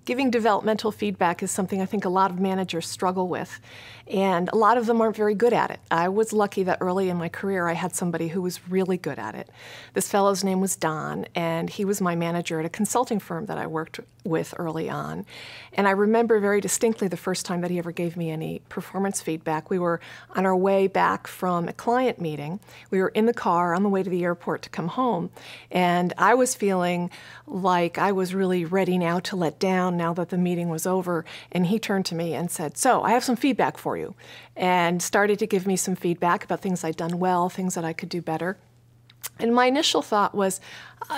Giving developmental feedback is something I think a lot of managers struggle with, and a lot of them aren't very good at it. I was lucky that early in my career I had somebody who was really good at it. This fellow's name was Don, and he was my manager at a consulting firm that I worked with early on. And I remember very distinctly the first time that he ever gave me any performance feedback. We were on our way back from a client meeting. We were in the car on the way to the airport to come home, and I was feeling like I was really ready now to let down now that the meeting was over. And he turned to me and said, "So, I have some feedback for you," and started to give me some feedback about things I'd done well, things that I could do better. And my initial thought was,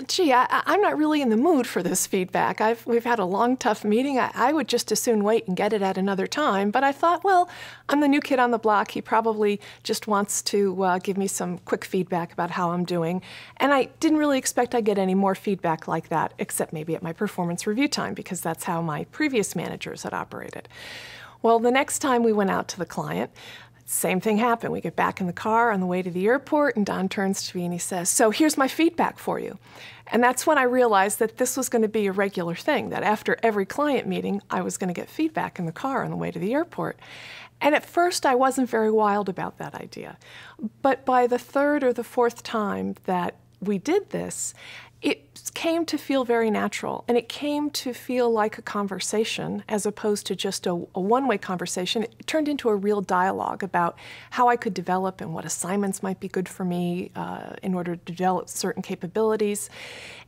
gee, I'm not really in the mood for this feedback. We've had a long, tough meeting. I would just as soon wait and get it at another time. But I thought, well, I'm the new kid on the block. He probably just wants to give me some quick feedback about how I'm doing. And I didn't really expect I'd get any more feedback like that, except maybe at my performance review time, because that's how my previous managers had operated. Well, the next time we went out to the client, same thing happened. We get back in the car on the way to the airport, and Don turns to me and he says, "So here's my feedback for you." And that's when I realized that this was going to be a regular thing, that after every client meeting, I was going to get feedback in the car on the way to the airport. And at first, I wasn't very wild about that idea. But by the third or the fourth time that we did this, it came to feel very natural, and it came to feel like a conversation as opposed to just a one-way conversation. It turned into a real dialogue about how I could develop and what assignments might be good for me in order to develop certain capabilities.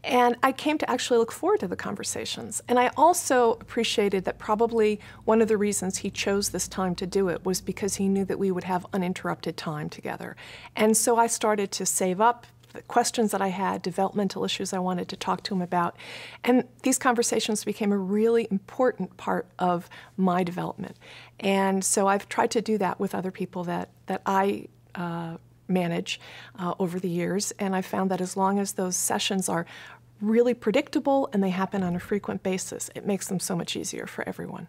And I came to actually look forward to the conversations. And I also appreciated that probably one of the reasons he chose this time to do it was because he knew that we would have uninterrupted time together. And so I started to save up the questions that I had, developmental issues I wanted to talk to him about. And these conversations became a really important part of my development. And so I've tried to do that with other people that I manage over the years. And I found that as long as those sessions are really predictable and they happen on a frequent basis, it makes them so much easier for everyone.